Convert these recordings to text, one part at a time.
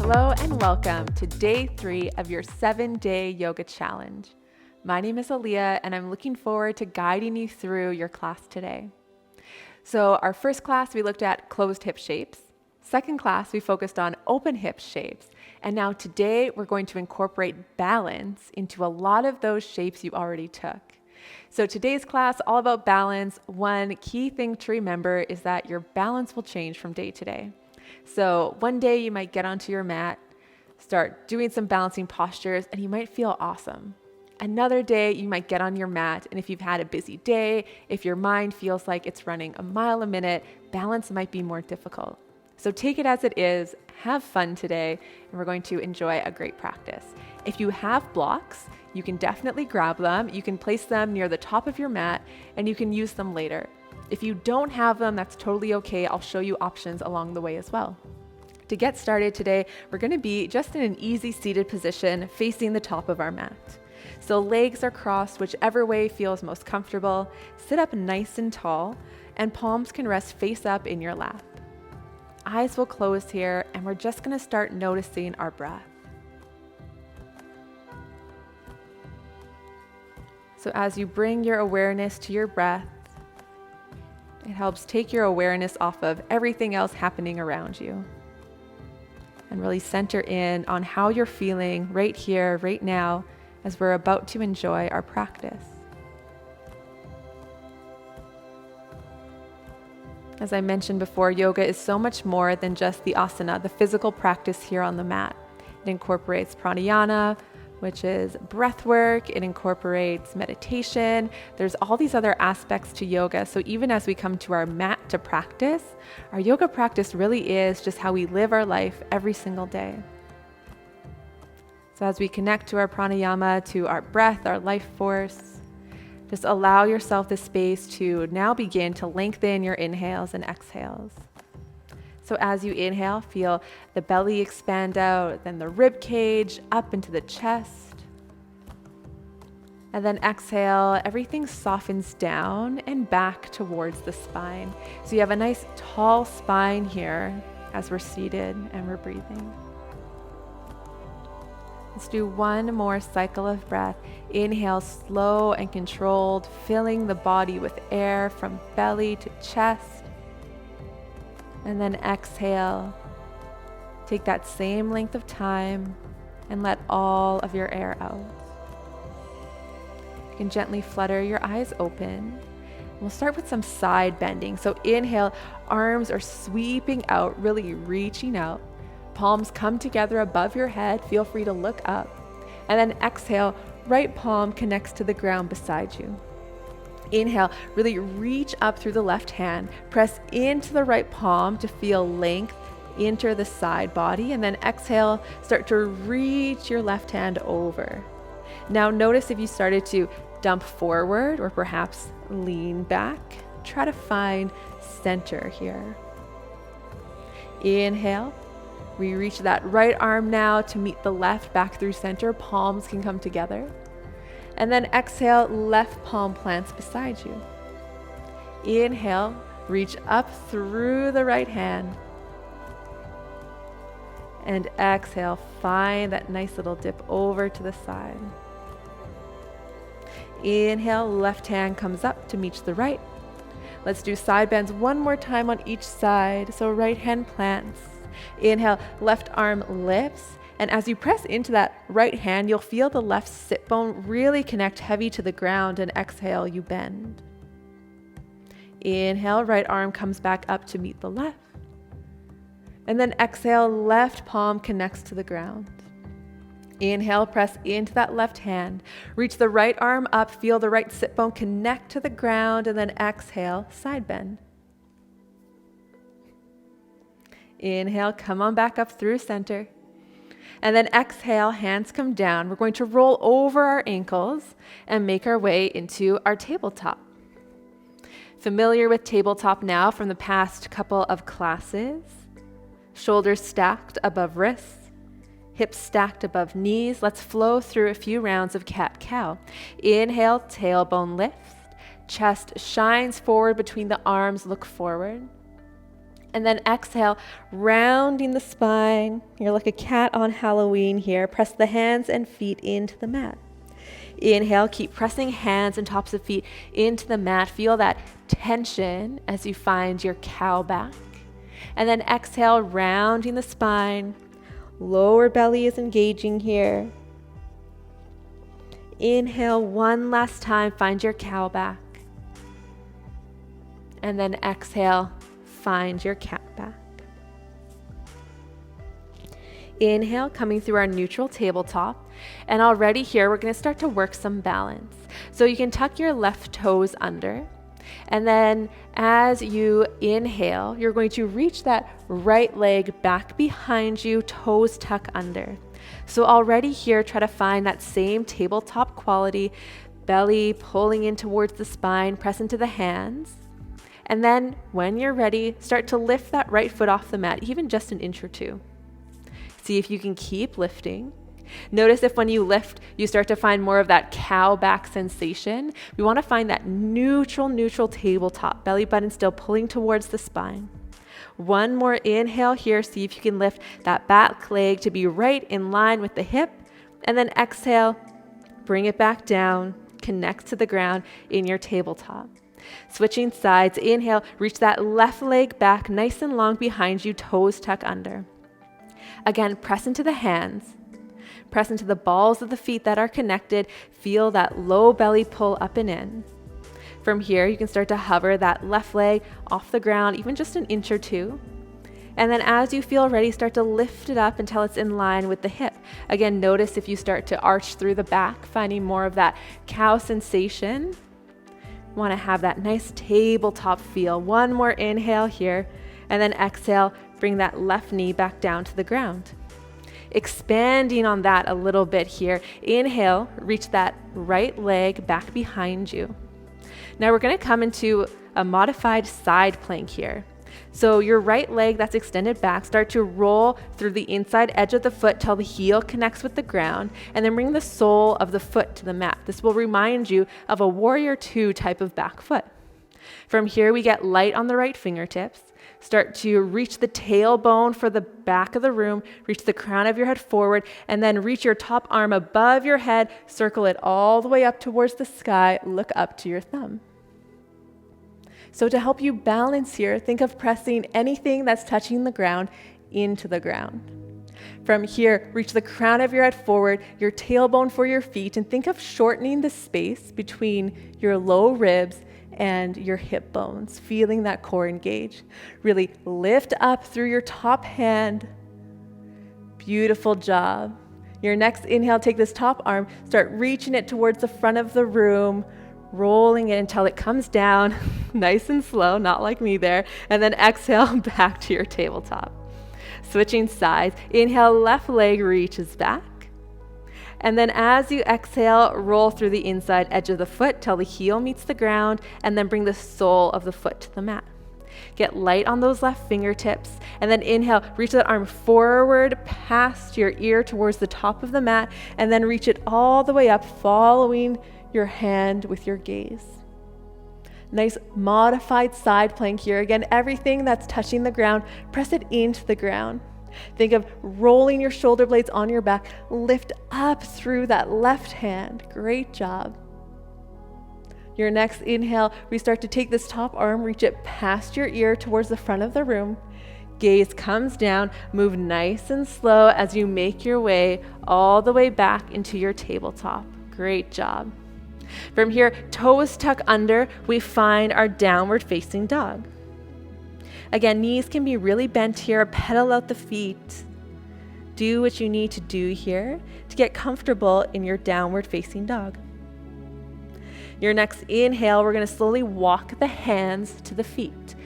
Hello and welcome to day 3 of your 7-day yoga challenge. My name is Aelea and I'm looking forward to guiding you through your class today. So our first class we looked at closed hip shapes. Second class we focused on open hip shapes. And now today we're going to incorporate balance into a lot of those shapes you already took. So today's class, all about balance. One key thing to remember is that your balance will change from day to day. So one day you might get onto your mat, start doing some balancing postures, and you might feel awesome. Another day you might get on your mat, and if you've had a busy day, if your mind feels like it's running a mile a minute, balance might be more difficult. So take it as it is, have fun today, and we're going to enjoy a great practice. If you have blocks, you can definitely grab them. You can place them near the top of your mat, and you can use them later. If you don't have them, that's totally okay. I'll show you options along the way as well. To get started today, we're going to be just in an easy seated position facing the top of our mat. So legs are crossed whichever way feels most comfortable. Sit up nice and tall, and palms can rest face up in your lap. Eyes will close here, and we're just going to start noticing our breath. So as you bring your awareness to your breath, it helps take your awareness off of everything else happening around you and really center in on how you're feeling right here, right now, as we're about to enjoy our practice. As I mentioned before, yoga is so much more than just the asana, the physical practice here on the mat. It incorporates pranayama, which is breath work. It incorporates meditation. There's all these other aspects to yoga. So even as we come to our mat to practice, our yoga practice really is just how we live our life every single day. So as we connect to our pranayama, to our breath, our life force, just allow yourself the space to now begin to lengthen your inhales and exhales. So as you inhale, feel the belly expand out, then the rib cage up into the chest. And then exhale, everything softens down and back towards the spine. So you have a nice tall spine here as we're seated and we're breathing. Let's do one more cycle of breath. Inhale slow and controlled, filling the body with air from belly to chest. And then exhale. Take that same length of time and let all of your air out. You can gently flutter your eyes open. We'll start with some side bending. So inhale, arms are sweeping out, really reaching out. Palms come together above your head. Feel free to look up. And then exhale, right palm connects to the ground beside you. Inhale, really reach up through the left hand. Press into the right palm to feel length enter the side body. And then exhale, start to reach your left hand over. Now notice if you started to dump forward or perhaps lean back. Try to find center here. Inhale. We reach that right arm now to meet the left back through center. Palms can come together. And then exhale, left palm plants beside you. Inhale, reach up through the right hand. And exhale, find that nice little dip over to the side. Inhale, left hand comes up to meet the right. Let's do side bends one more time on each side. So right hand plants. Inhale, left arm lifts. And as you press into that right hand, you'll feel the left sit bone really connect heavy to the ground, and exhale, you bend. Inhale, right arm comes back up to meet the left. And then exhale, left palm connects to the ground. Inhale, press into that left hand. Reach the right arm up, feel the right sit bone connect to the ground, and then exhale, side bend. Inhale, come on back up through center. And then exhale, hands come down. We're going to roll over our ankles and make our way into our tabletop. Familiar with tabletop now from the past couple of classes. Shoulders stacked above wrists, hips stacked above knees. Let's flow through a few rounds of cat-cow. Inhale, tailbone lifts. Chest shines forward between the arms, look forward. And then exhale, rounding the spine. You're like a cat on Halloween here. Press the hands and feet into the mat. Inhale, keep pressing hands and tops of feet into the mat. Feel that tension as you find your cow back. And then exhale, rounding the spine. Lower belly is engaging here. Inhale one last time, find your cow back. And then exhale, find your cat back. Inhale, coming through our neutral tabletop. And already here, we're going to start to work some balance. So you can tuck your left toes under. And then as you inhale, you're going to reach that right leg back behind you, toes tuck under. So already here, try to find that same tabletop quality, belly pulling in towards the spine, press into the hands. And then when you're ready, start to lift that right foot off the mat, even just an inch or two. See if you can keep lifting. Notice if when you lift, you start to find more of that cow back sensation. We want to find that neutral tabletop, belly button still pulling towards the spine. One more inhale here. See if you can lift that back leg to be right in line with the hip. And then exhale, bring it back down, connect to the ground in your tabletop. Switching sides, inhale, reach that left leg back nice and long behind you, toes tuck under. Again, press into the hands. Press into the balls of the feet that are connected. Feel that low belly pull up and in. From here, you can start to hover that left leg off the ground, even just an inch or two. And then as you feel ready, start to lift it up until it's in line with the hip. Again, notice if you start to arch through the back, finding more of that cow sensation. Want to have that nice tabletop feel. One more inhale here, and then exhale, bring that left knee back down to the ground. Expanding on that a little bit here. Inhale, reach that right leg back behind you. Now we're going to come into a modified side plank here. So your right leg that's extended back, start to roll through the inside edge of the foot till the heel connects with the ground, and then bring the sole of the foot to the mat. This will remind you of a warrior two type of back foot. From here, we get light on the right fingertips. Start to reach the tailbone for the back of the room, reach the crown of your head forward, and then reach your top arm above your head, circle it all the way up towards the sky, look up to your thumb. So to help you balance here, think of pressing anything that's touching the ground into the ground. From here, reach the crown of your head forward, your tailbone for your feet, and think of shortening the space between your low ribs and your hip bones, feeling that core engage. Really lift up through your top hand. Beautiful job. Your next inhale, take this top arm, start reaching it towards the front of the room, rolling it until it comes down, nice and slow, not like me there, and then exhale back to your tabletop. Switching sides, inhale, left leg reaches back. And then as you exhale, roll through the inside edge of the foot till the heel meets the ground, and then bring the sole of the foot to the mat. Get light on those left fingertips, and then inhale, reach that arm forward past your ear towards the top of the mat, and then reach it all the way up, following your hand with your gaze. Nice modified side plank here. Again, everything that's touching the ground, press it into the ground. Think of rolling your shoulder blades on your back. Lift up through that left hand. Great job. Your next inhale, we start to take this top arm, reach it past your ear towards the front of the room. Gaze comes down, move nice and slow as you make your way all the way back into your tabletop. Great job. From here, toes tuck under, we find our downward facing dog. Again, knees can be really bent here, pedal out the feet. Do what you need to do here to get comfortable in your downward facing dog. Your next inhale, we're going to slowly walk the hands to the feet.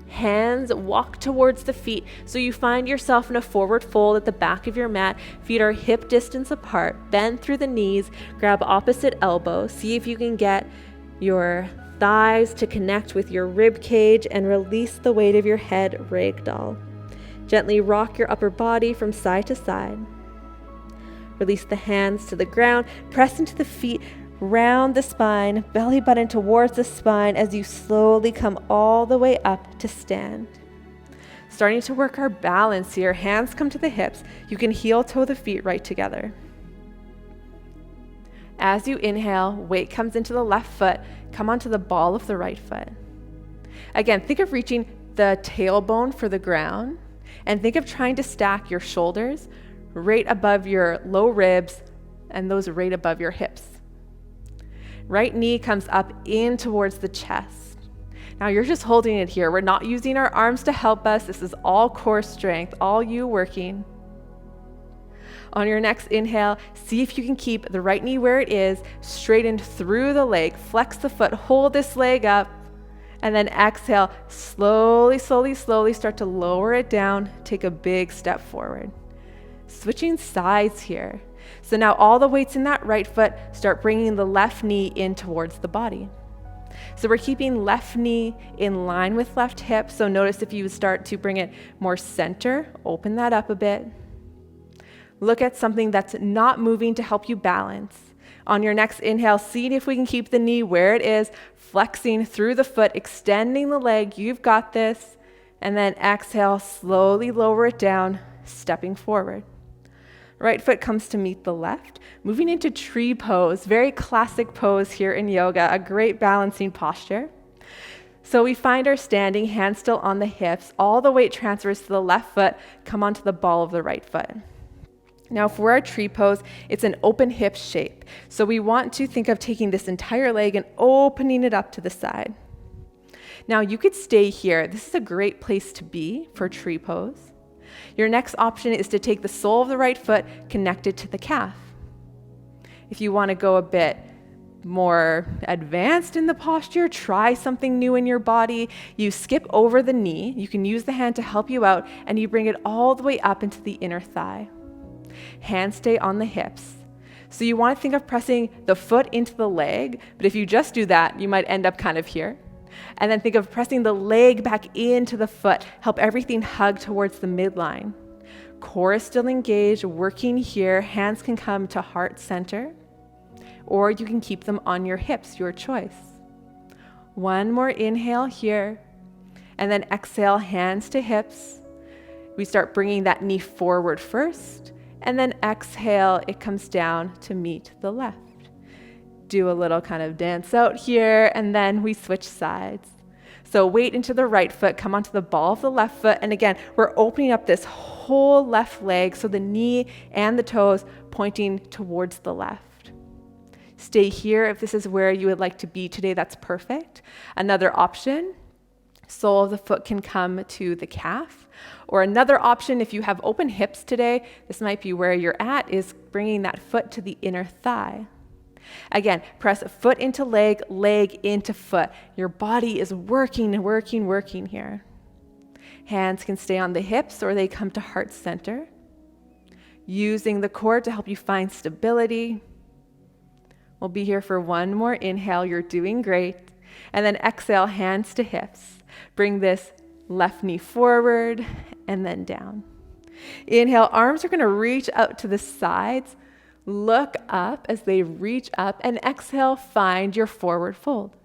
Hands walk towards the feet so you find yourself in a forward fold at the back of your mat. Feet are hip distance apart. Bend through the knees, grab opposite elbow. See if you can get your thighs to connect with your rib cage and release the weight of your head, ragdoll. Gently rock your upper body from side to side. Release the hands to the ground, press into the feet, round the spine, belly button towards the spine as you slowly come all the way up to stand. starting to work our balance here. Hands come to the hips. You can heel toe the feet right together. As you inhale, weight comes into the left foot. Come onto the ball of the right foot. Again, think of reaching the tailbone for the ground, and think of trying to stack your shoulders right above your low ribs and those right above your hips. Right knee comes up in towards the chest. Now you're just holding it here. We're not using our arms to help us. This is all core strength, all you working. On your next inhale, see if you can keep the right knee where it is, straighten through the leg, flex the foot, hold this leg up, and then exhale, slowly start to lower it down, take a big step forward. Switching sides here. So now all the weight's in that right foot, start bringing the left knee in towards the body. So we're keeping left knee in line with left hip. So notice if you start to bring it more center, open that up a bit. Look at something that's not moving to help you balance. On your next inhale, see if we can keep the knee where it is, flexing through the foot, extending the leg. You've got this. And then exhale, slowly lower it down, stepping forward. Right foot comes to meet the left, moving into tree pose, very classic pose here in yoga, a great balancing posture. So we find our standing, hands still on the hips, all the weight transfers to the left foot, come onto the ball of the right foot. Now for our tree pose, it's an open hip shape. So we want to think of taking this entire leg and opening it up to the side. Now you could stay here. This is a great place to be for tree pose. Your next option is to take the sole of the right foot connected to the calf. If you want to go a bit more advanced in the posture, try something new in your body. You skip over the knee. You can use the hand to help you out, and you bring it all the way up into the inner thigh. Hands stay on the hips. So you want to think of pressing the foot into the leg, but if you just do that, you might end up kind of here. And then think of pressing the leg back into the foot. Help everything hug towards the midline. Core is still engaged, working here. Hands can come to heart center, or you can keep them on your hips, your choice. One more inhale here, and then exhale, hands to hips. We start bringing that knee forward first, and then exhale, it comes down to meet the left. Do a little kind of dance out here, and then we switch sides. So weight into the right foot, come onto the ball of the left foot, and again, we're opening up this whole left leg, so the knee and the toes pointing towards the left. Stay here if this is where you would like to be today, that's perfect. Another option, sole of the foot can come to the calf. Or another option, if you have open hips today, this might be where you're at, is bringing that foot to the inner thigh. Again, press foot into leg, leg into foot. Your body is working here. Hands can stay on the hips or they come to heart center. Using the core to help you find stability. We'll be here for one more inhale. You're doing great. And then exhale, hands to hips. Bring this left knee forward and then down. Inhale, arms are going to reach out to the sides. Look up as they reach up, and exhale, find your forward fold.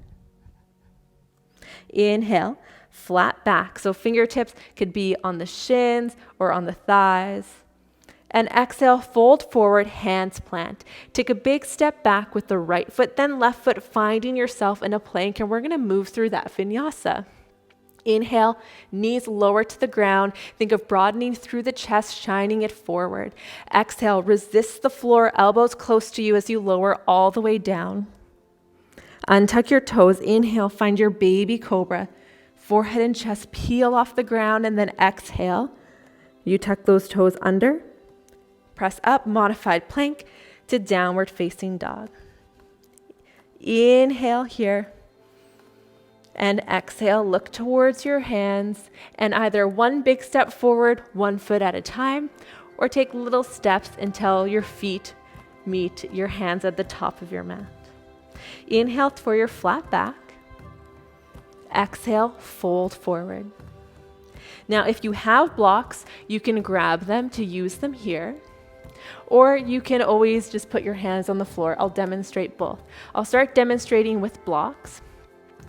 Inhale, flat back. So fingertips could be on the shins or on the thighs. And exhale, fold forward, hands plant. Take a big step back with the right foot, then left foot, finding yourself in a plank, and we're going to move through that vinyasa. Inhale, knees lower to the ground. Think of broadening through the chest, shining it forward. Exhale, resist the floor, elbows close to you as you lower all the way down. Untuck your toes. Inhale, find your baby cobra. Forehead and chest peel off the ground, and then exhale. You tuck those toes under. Press up, modified plank to downward facing dog. Inhale here. And exhale, look towards your hands, and either one big step forward, one foot at a time, or take little steps until your feet meet your hands at the top of your mat. Inhale for your flat back. Exhale, fold forward. Now, if you have blocks, you can grab them to use them here, or you can always just put your hands on the floor. I'll demonstrate both. I'll start demonstrating with blocks.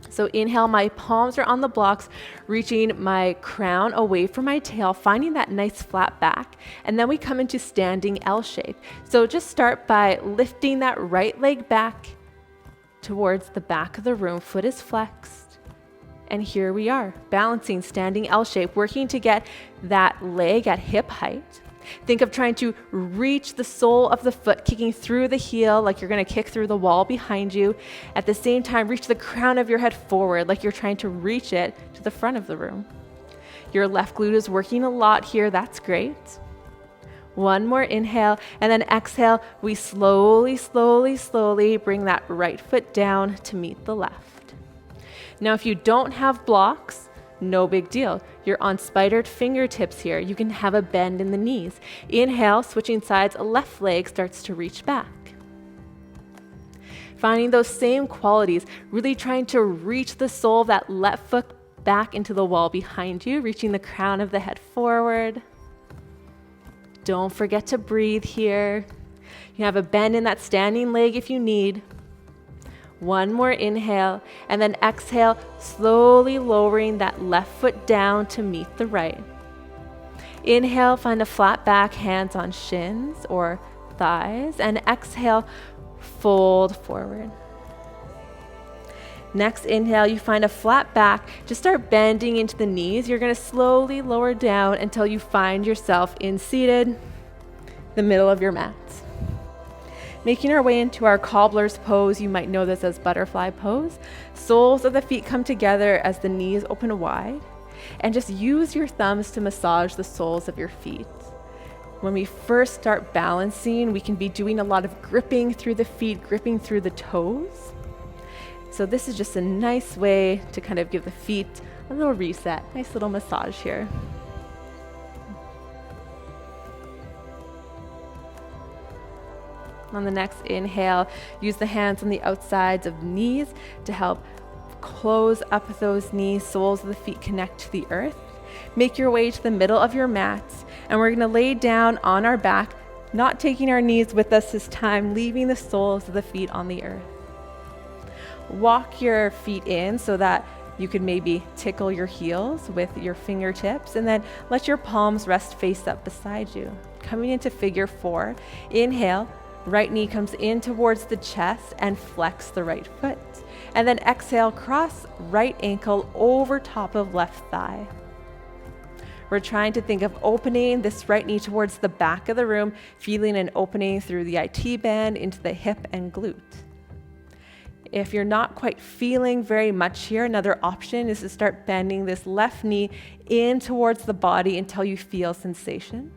So inhale, my palms are on the blocks, reaching my crown away from my tail, finding that nice flat back. And then we come into standing L shape. So just start by lifting that right leg back towards the back of the room. Foot is flexed. And here we are, balancing standing L shape, working to get that leg at hip height. Think of trying to reach the sole of the foot, kicking through the heel like you're going to kick through the wall behind you. At the same time, reach the crown of your head forward like you're trying to reach it to the front of the room. Your left glute is working a lot here. That's great. One more inhale, and then exhale. We slowly bring that right foot down to meet the left. Now, if you don't have blocks, no big deal. You're on spidered fingertips here. You can have a bend in the knees. Inhale, switching sides, left leg starts to reach back. Finding those same qualities, really trying to reach the sole of that left foot back into the wall behind you, reaching the crown of the head forward. Don't forget to breathe here. You have a bend in that standing leg if you need. One more inhale, and then exhale, slowly lowering that left foot down to meet the right. Inhale, find a flat back, hands on shins or thighs, and exhale, fold forward. Next inhale, you find a flat back, just start bending into the knees. You're gonna slowly lower down until you find yourself in seated, the middle of your mat. Making our way into our cobbler's pose, you might know this as butterfly pose. Soles of the feet come together as the knees open wide, and just use your thumbs to massage the soles of your feet. When we first start balancing, we can be doing a lot of gripping through the feet, gripping through the toes. So this is just a nice way to kind of give the feet a little reset, nice little massage here. On the next inhale, use the hands on the outsides of the knees to help close up those knees, soles of the feet connect to the earth. Make your way to the middle of your mat, and we're going to lay down on our back, not taking our knees with us this time, leaving the soles of the feet on the earth. Walk your feet in so that you can maybe tickle your heels with your fingertips, and then let your palms rest face up beside you. Coming into figure 4, inhale. Right knee comes in towards the chest and flex the right foot. And then exhale, cross right ankle over top of left thigh. We're trying to think of opening this right knee towards the back of the room, feeling an opening through the IT band into the hip and glute. If you're not quite feeling very much here, another option is to start bending this left knee in towards the body until you feel sensation.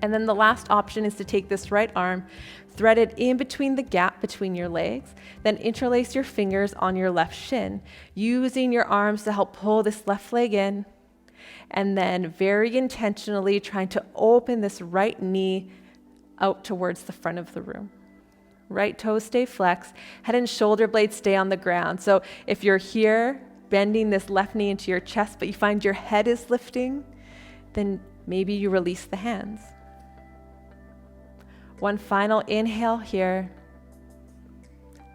And then the last option is to take this right arm, thread it in between the gap between your legs, then interlace your fingers on your left shin, using your arms to help pull this left leg in, and then very intentionally trying to open this right knee out towards the front of the room. Right toes stay flexed, head and shoulder blades stay on the ground. So if you're here, bending this left knee into your chest, but you find your head is lifting, then maybe you release the hands. One final inhale here.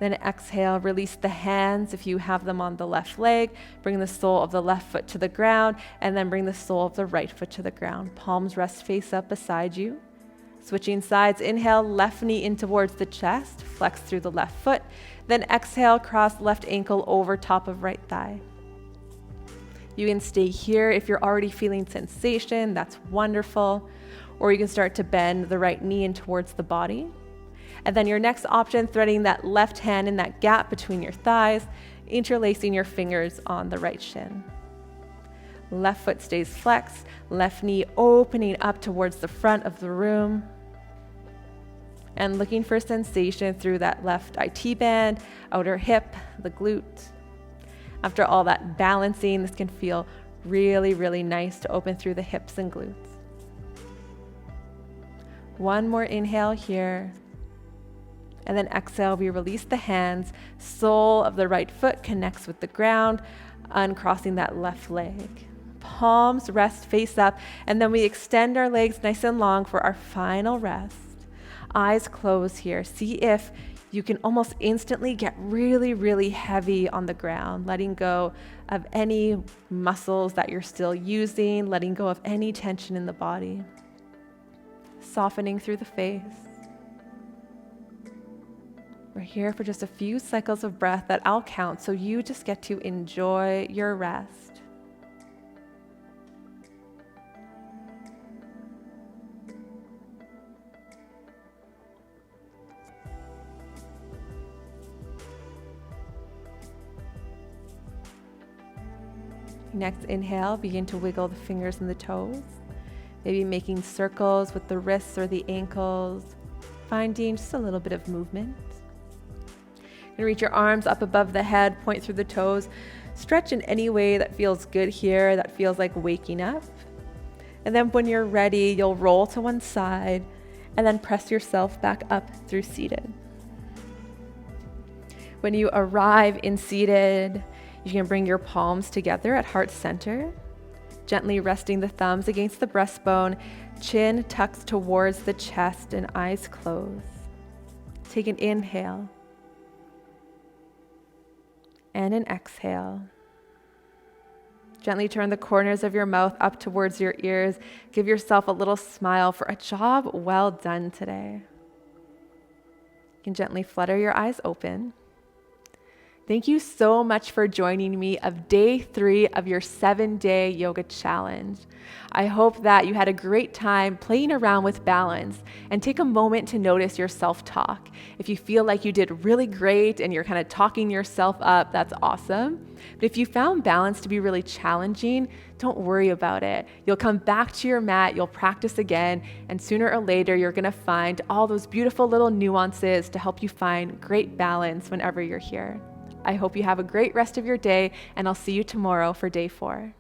Then exhale, release the hands if you have them on the left leg. Bring the sole of the left foot to the ground, and then bring the sole of the right foot to the ground. Palms rest face up beside you. Switching sides, inhale, left knee in towards the chest, flex through the left foot. Then exhale, cross left ankle over top of right thigh. You can stay here if you're already feeling sensation, that's wonderful. Or you can start to bend the right knee in towards the body. And then your next option, threading that left hand in that gap between your thighs, interlacing your fingers on the right shin. Left foot stays flexed, left knee opening up towards the front of the room. And looking for sensation through that left IT band, outer hip, the glute. After all that balancing, this can feel really, really nice to open through the hips and glutes. One more inhale here. And then exhale, we release the hands. Sole of the right foot connects with the ground, uncrossing that left leg. Palms rest face up, and then we extend our legs nice and long for our final rest. Eyes closed here. See if you can almost instantly get really, really heavy on the ground, letting go of any muscles that you're still using, letting go of any tension in the body, softening through the face. We're here for just a few cycles of breath that I'll count, so you just get to enjoy your rest. Next inhale, begin to wiggle the fingers and the toes, maybe making circles with the wrists or the ankles, finding just a little bit of movement. You're gonna reach your arms up above the head, point through the toes, stretch in any way that feels good here, that feels like waking up. And then when you're ready, you'll roll to one side and then press yourself back up through seated. When you arrive in seated, you can bring your palms together at heart center, gently resting the thumbs against the breastbone, chin tucks towards the chest and eyes closed. Take an inhale and an exhale. Gently turn the corners of your mouth up towards your ears. Give yourself a little smile for a job well done today. You can gently flutter your eyes open. Thank you so much for joining me of day 3 of your 7-day yoga challenge. I hope that you had a great time playing around with balance, and take a moment to notice your self-talk. If you feel like you did really great and you're kind of talking yourself up, that's awesome. But if you found balance to be really challenging, don't worry about it. You'll come back to your mat, you'll practice again, and sooner or later you're gonna find all those beautiful little nuances to help you find great balance whenever you're here. I hope you have a great rest of your day, and I'll see you tomorrow for day 4.